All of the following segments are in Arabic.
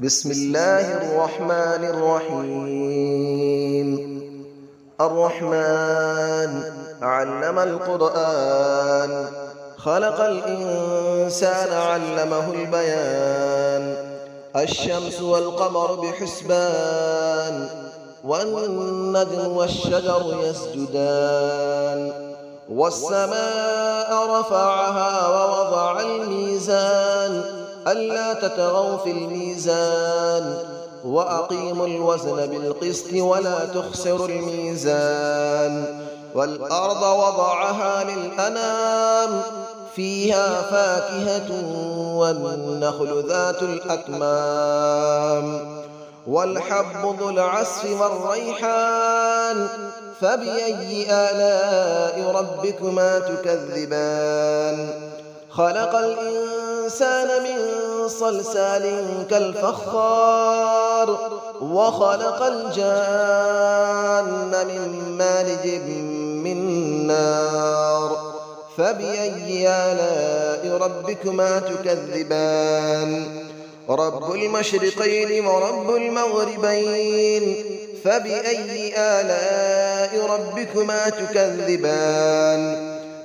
بسم الله الرحمن الرحيم. الرحمن علم القرآن، خلق الإنسان علمه البيان. الشمس والقمر بحسبان، والنجم والشجر يسجدان. والسماء رفعها ووضع الميزان، ألا تطغوا في الميزان، وأقيموا الوزن بالقسط ولا تخسروا الميزان. والأرض وضعها للأنام، فيها فاكهة والنخل ذات الأكمام، والحب ذو العصف والريحان. فبأي آلاء ربكما تكذبان؟ خلق الإنسان من صلصال كالفخار، وخلق الجان من مارج من نار. فبأي آلاء ربكما تكذبان؟ رب المشرقين ورب المغربين. فبأي آلاء ربكما تكذبان؟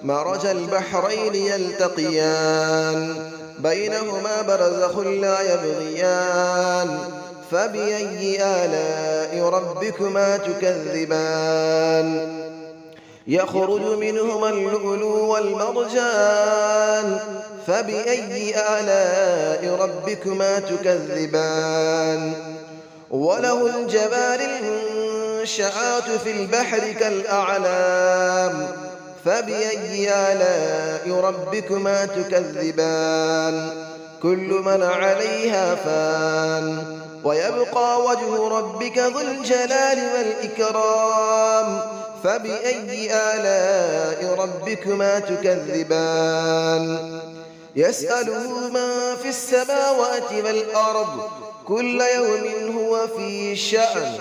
مرج البحرين يلتقيان، بينهما برزخ لا يبغيان. فبأي آلاء ربكما تكذبان؟ يخرج منهما اللؤلؤ والمرجان. فبأي آلاء ربكما تكذبان؟ وله الجوار المنشآت في البحر كالأعلام. فبأي آلاء ربكما تكذبان؟ كل من عليها فان، ويبقى وجه ربك ذو الجلال والإكرام. فبأي آلاء ربكما تكذبان؟ يسأله من في السماوات والأرض، كل يوم هو في شأن.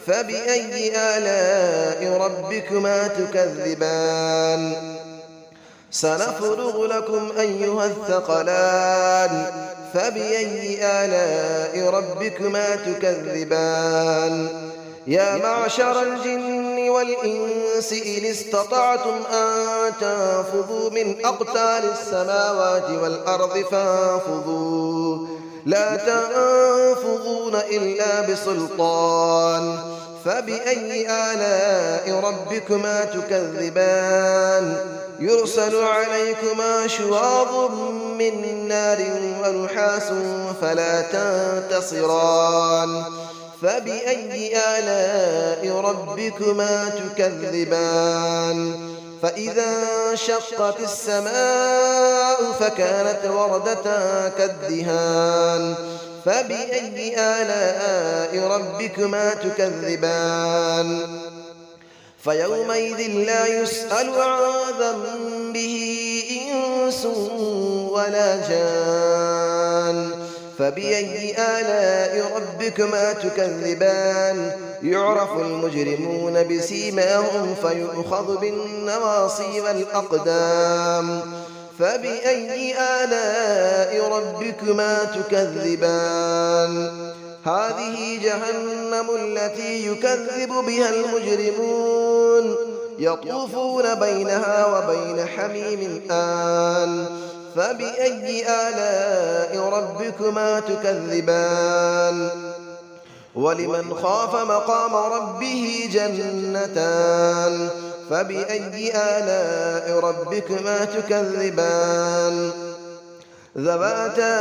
فبأي آلاء ربكما تكذبان؟ سنفرغ لكم أيها الثقلان. فبأي آلاء ربكما تكذبان؟ يا معشر الجن والإنس إن استطعتم أن تنفذوا من أقطار السماوات والأرض فانفذوا، لا تنفذون إلا بسلطان. فبأي آلاء ربكما تكذبان؟ يرسل عليكما شواظ من نار ونحاس فلا تنتصران. فبأي آلاء ربكما تكذبان؟ فإذا انشقت السماء فكانت وردة كالدهان. فبأي آلاء ربكما تكذبان؟ فيومئذ لا يسأل عن ذنبه إنس ولا جان. فبأي آلاء ربكما تكذبان؟ يعرف المجرمون بسيماهم فيؤخذ بالنواصي والأقدام. فبأي آلاء ربكما تكذبان؟ هذه جهنم التي يكذب بها المجرمون، يطوفون بينها وبين حميم آن. فبأي آلاء ربكما تكذبان؟ ولمن خاف مقام ربه جنتان. فبأي آلاء ربكما تكذبان؟ ذواتا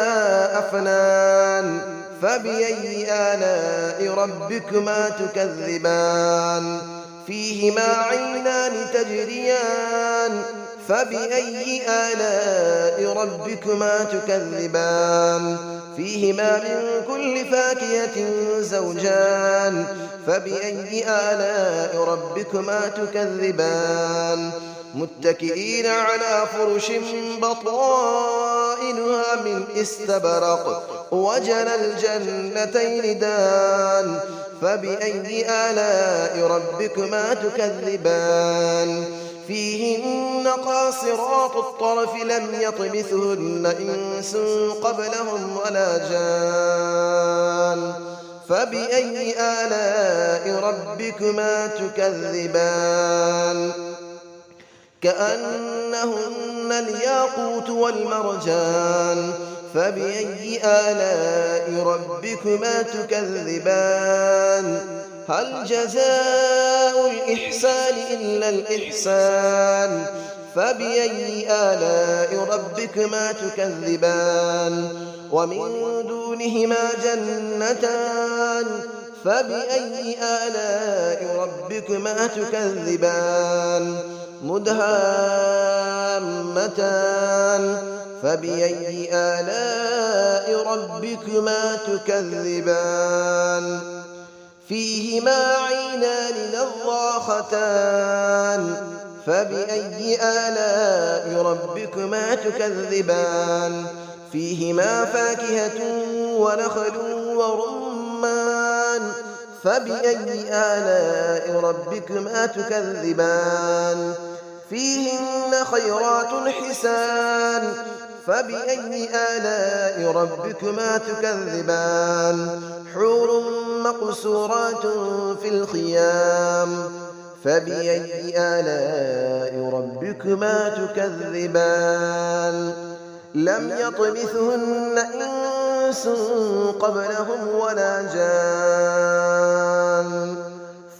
أفنان. فبأي آلاء ربكما تكذبان؟ فيهما عينان تجريان. فبأي آلاء ربكما تكذبان؟ فيهما من كل فاكهة زوجان. فبأي آلاء ربكما تكذبان؟ متكئين على فرش بطائنها من استبرق، وجنى الجنتين دان. فبأي آلاء ربكما تكذبان؟ فيهن قاصرات الطرف لم يطمثهن إنس قبلهم ولا جان. فبأي آلاء ربكما تكذبان كأنهن الياقوت والمرجان فبأي آلاء ربكما تكذبان هل جزاء الإحسان إلا الإحسان فبأي آلاء ربكما تكذبان ومن دونهما جنتان فبأي آلاء ربكما تكذبان مدهامتان فبأي آلاء ربكما تكذبان فيهما عينان نضاختان فبأي آلاء ربكما تكذبان فيهما فاكهة ونخل ورمان فبأي آلاء ربكما تكذبان فيهن خيرات حسان فبأي آلاء ربكما تكذبان حور مقصورات في الخيام فبأي آلاء ربكما تكذبان لم يطمثهن إنس قبلهم ولا جان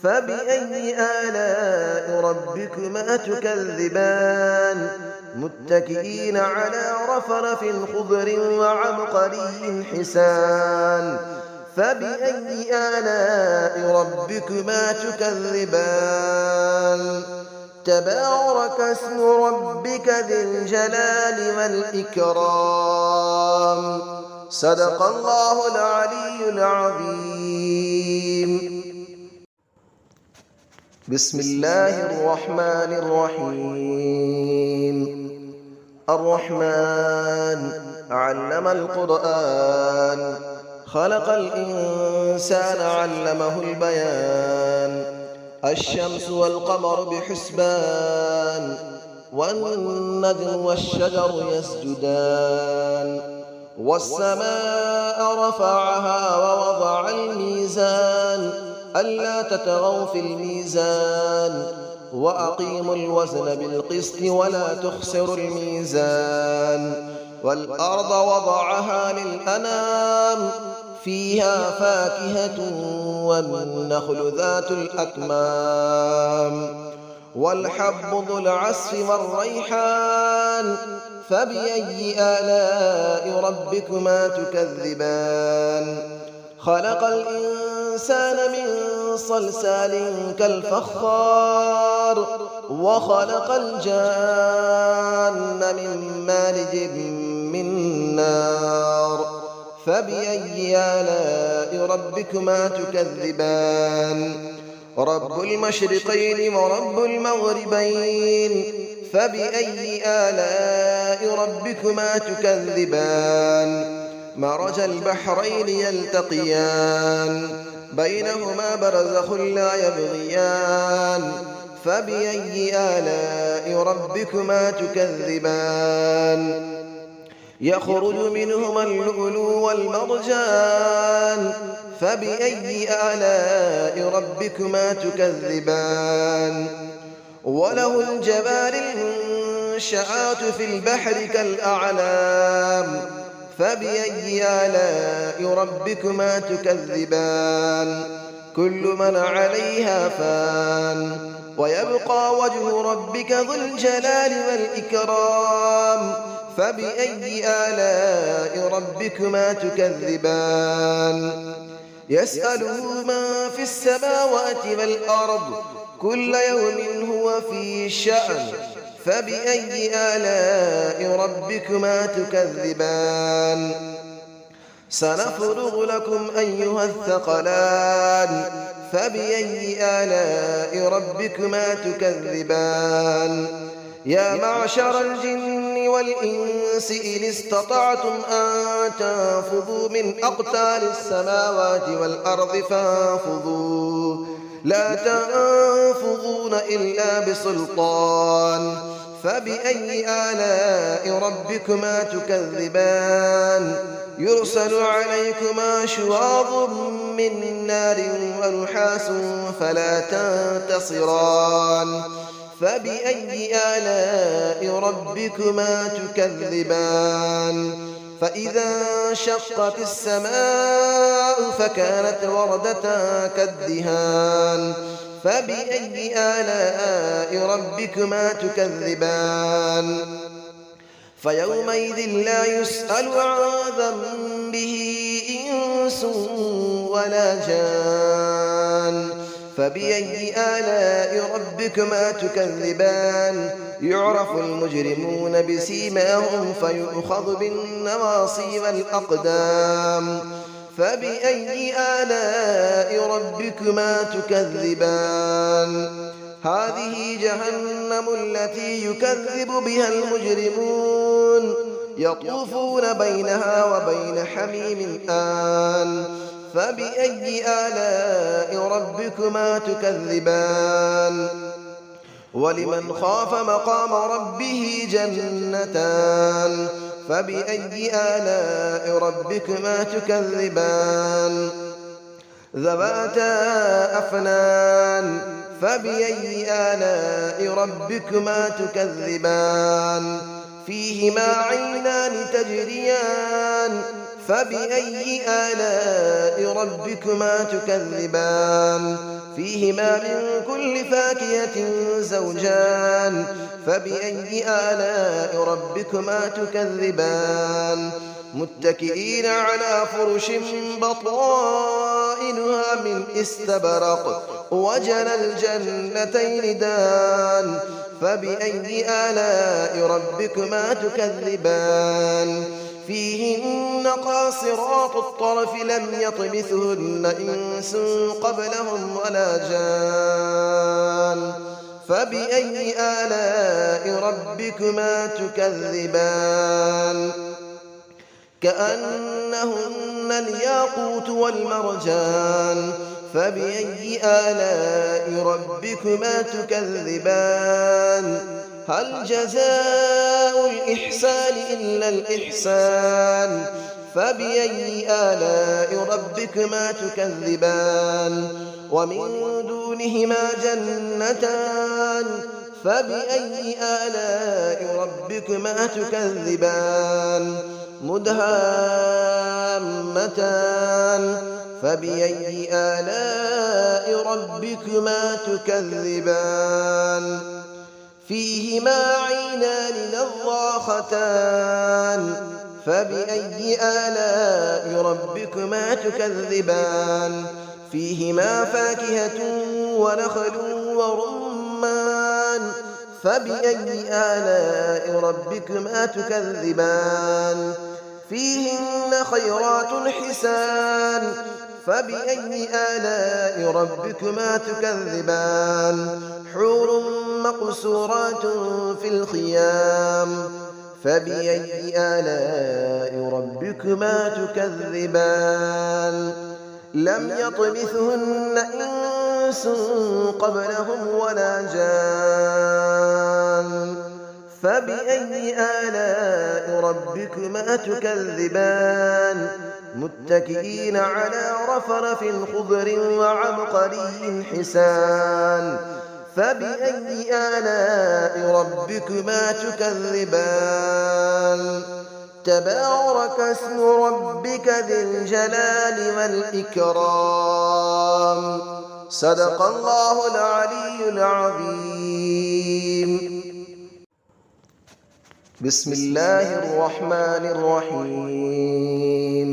فبأي آلاء ربكما تكذبان متكئين على رفرف خضر وعبقري حسان فبأي آلاء ربكما تكذبان تبارك اسم ربك ذي الجلال والإكرام صدق الله العلي العظيم بسم الله الرحمن الرحيم الرحمن علم القرآن خلق الإنسان علمه البيان الشمس والقمر بحسبان والنجم والشجر يسجدان والسماء رفعها ووضع الميزان ألا تطغوا في الميزان وأقيموا الوزن بالقسط ولا تخسروا الميزان والأرض وضعها للأنام فيها فاكهة والنخل ذات الأكمام والحب ذو العصف والريحان فبأي آلاء ربكما تكذبان خلق الإنسان من صلصال كالفخار وخلق الجان من مارج من نار فبأي آلاء ربكما تكذبان رب المشرقين ورب المغربين فبأي آلاء ربكما تكذبان مرج البحرين يلتقيان بينهما برزخ لا يبغيان فبأي آلاء ربكما تكذبان يخرج منهما اللؤلؤ والمرجان فبأي آلاء ربكما تكذبان وله الجبال المنشآت في البحر كالأعلام فبأي آلاء ربكما تكذبان كل من عليها فان ويبقى وجه ربك ذو الجلال والإكرام فبأي آلاء ربكما تكذبان يسأله ما في السماوات والأرض كل يوم هو في شأن فبأي آلاء ربكما تكذبان سنفرغ لكم أيها الثقلان فبأي آلاء ربكما تكذبان يا معشر الجن والإنس إن استطعتم أن تنفذوا من أقطار السماوات والأرض فانفذوا لا تنفذون إلا بسلطان فبأي آلاء ربكما تكذبان يرسل عليكما شواظ من نار ونحاس فلا تنتصران فبأي آلاء ربكما تكذبان فإذا انشقت السماء فكانت وردة كالدهان فبأي آلاء ربكما تكذبان فيومئذ لا يسأل عن ذنبه إنس ولا جان فبأي آلاء ربكما تكذبان يعرف المجرمون بسيماهم فيؤخذ بالنواصي والأقدام فبأي آلاء ربكما تكذبان هذه جهنم التي يكذب بها المجرمون يطوفون بينها وبين حميم آن فبأي آلاء ربكما تكذبان ولمن خاف مقام ربه جنتان فبأي آلاء ربكما تكذبان ذواتا أفنان فبأي آلاء ربكما تكذبان فيهما عينان تجريان فبأي آلاء ربكما تكذبان فيهما من كل فاكهة زوجان فبأي آلاء ربكما تكذبان متكئين على فرش بطائنها من استبرق وجنى الجنتين دان فبأي آلاء ربكما تكذبان فيهن قاصرات الطرف لم يطمثهن إنس قبلهم ولا جان فبأي آلاء ربكما تكذبان كأنهن الياقوت والمرجان فبأي آلاء ربكما تكذبان هل جزاء الإحسان إلا الإحسان فبأي آلاء ربكما تكذبان ومن دونهما جنتان فبأي آلاء ربكما تكذبان مدهامتان فبأي آلاء ربكما تكذبان فيهما عينان نضاختان فبأي آلاء ربكما تكذبان فيهما فاكهة ونخل ورمان فبأي آلاء ربكما تكذبان فيهن خيرات حسان فبأي آلاء ربكما تكذبان حور مقصورات في الخيام فبأي آلاء ربكما تكذبان لم يطمثهن إنس قبلهم ولا جان فبأي آلاء ربكما تكذبان متكئين على رفرف خضر وعبقري حسان فبأي آلاء ربكما تكذبان تبارك اسم ربك ذي الجلال والإكرام صدق الله العلي العظيم بسم الله الرحمن الرحيم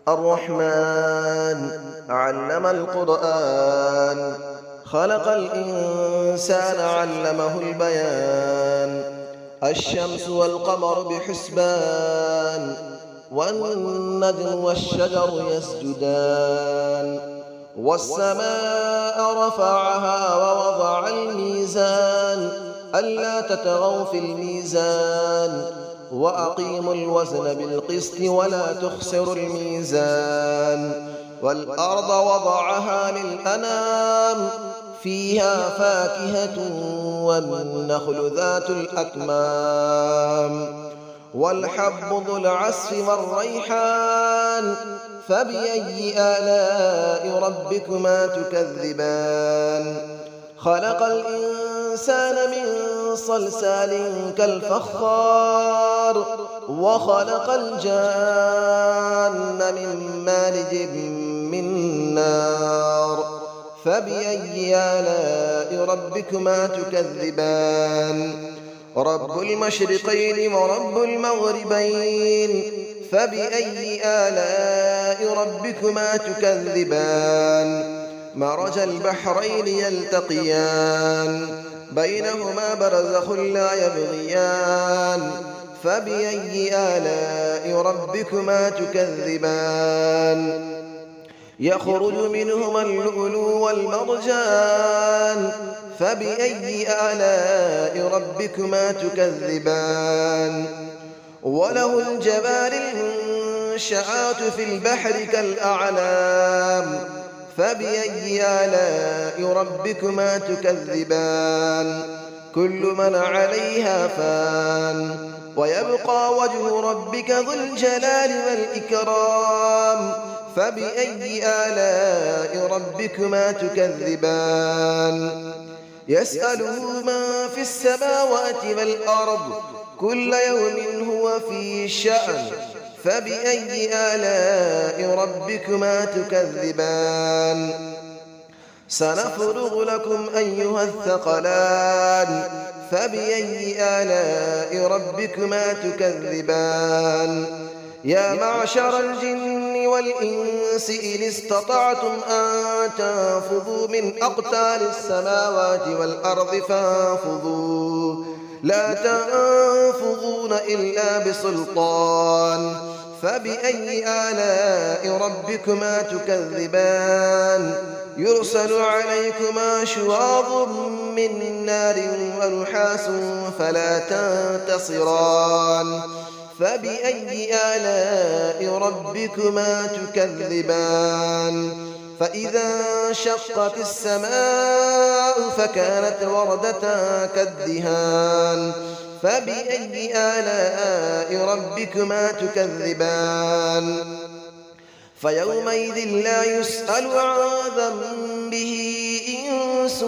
الرحمن علم القرآن خلق الإنسان علمه البيان الشمس والقمر بحسبان والنجم والشجر يسجدان والسماء رفعها ووضع الميزان ألا تطغوا في الميزان وأقيموا الوزن بالقسط ولا تخسروا الميزان والأرض وضعها للأنام فيها فاكهة والنخل ذات الأكمام والحب ذو العصف والريحان فبأي آلاء ربكما تكذبان خلق الإنسان من صلصال كالفخار وخلق الجان من مارج من نار فبأي آلاء ربكما تكذبان رب المشرقين ورب المغربين فبأي آلاء ربكما تكذبان مرج البحرين يلتقيان بينهما برزخ لا يبغيان فبأي آلاء ربكما تكذبان يخرج منهما اللؤلؤ والمرجان فبأي آلاء ربكما تكذبان وله الجوار المنشآت في البحر كالأعلام فبأي آلاء ربكما تكذبان كل من عليها فان ويبقى وجه ربك ذو الجلال والإكرام فبأي آلاء ربكما تكذبان يسأله من في السماوات والأرض كل يوم هو في شأن فبأي آلاء ربكما تكذبان سنفرغ لكم أيها الثقلان فبأي آلاء ربكما تكذبان يا معشر الجن والإنس إن استطعتم أن تنفذوا من أقطار السماوات والأرض فانفذوا لا تنفذون إلا بسلطان فبأي آلاء ربكما تكذبان يرسل عليكما شواظ من نار ونحاس فلا تنتصران فبأي آلاء ربكما تكذبان فإذا انشقت السماء فكانت وردة كالدهان فبأي آلاء ربكما تكذبان فيومئذ لا يسأل عن ذنبه إنس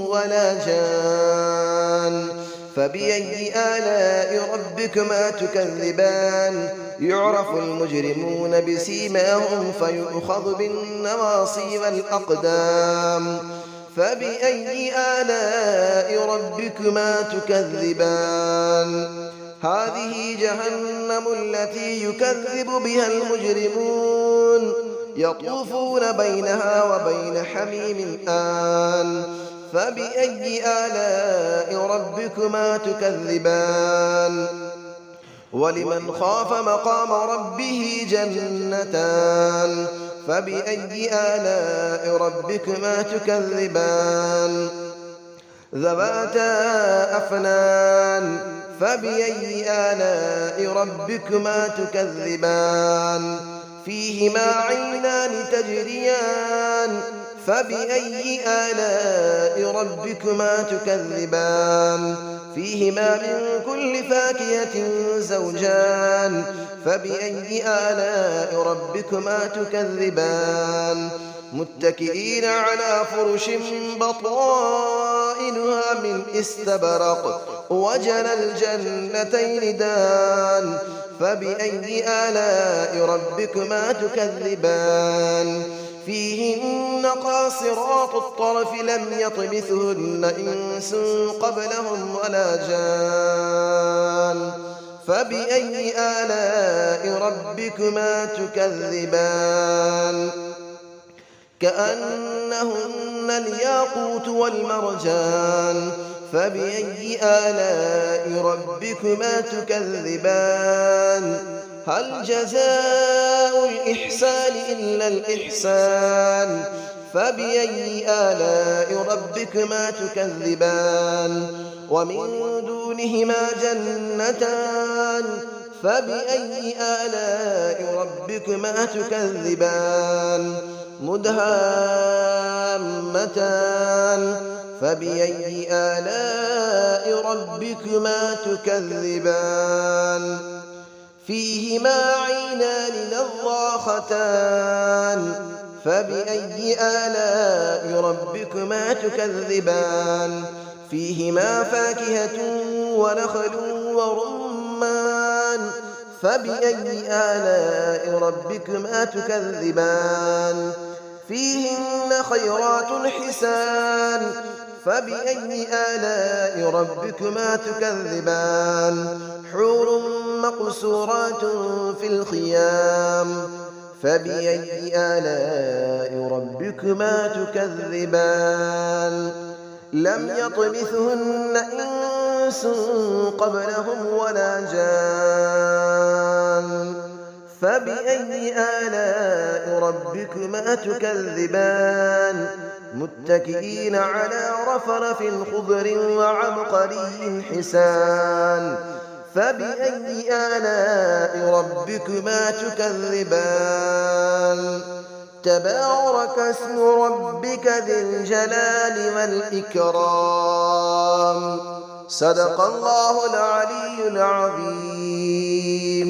ولا جان فبأي آلاء ربكما تكذبان يعرف المجرمون بسيماهم فيؤخذ بالنواصي والأقدام فبأي آلاء ربكما تكذبان هذه جهنم التي يكذب بها المجرمون يطوفون بينها وبين حميم آن فبأي آلاء ربكما تكذبان ولمن خاف مقام ربه جنتان فبأي آلاء ربكما تكذبان ذواتا أفنان فبأي آلاء ربكما تكذبان فيهما عينان تجريان فبأي آلاء ربكما تكذبان فيهما من كل فاكهة زوجان فبأي آلاء ربكما تكذبان متكئين على فرش بطائنها من استبرق وجنى الجنتين دان فبأي آلاء ربكما تكذبان فيهن قاصرات الطرف لم يطمثهن إنس قبلهم ولا جان فبأي آلاء ربكما تكذبان كأنهن الياقوت والمرجان فبأي آلاء ربكما تكذبان هل جزاء الإحسان إلا الإحسان فبأي آلاء ربكما تكذبان ومن دونهما جنتان فبأي آلاء ربكما تكذبان مدهامتان فبأي آلاء ربكما تكذبان فيهما عينان نضاختان فبأي آلاء ربكما تكذبان فيهما فاكهة ونخل ورمان فبأي آلاء ربكما تكذبان فيهن خيرات حسان فبأي آلاء ربكما تكذبان حور مقصورات في الخيام فبأي آلاء ربكما تكذبان لم يطمثهن إنس قبلهم ولا جان فبأي آلاء ربكما تكذبان متكئين على رفرف خضر وعبقري حسان فبأي آلاء ربكما تكذبان تبارك اسم ربك ذي الجلال والإكرام صدق الله العلي العظيم.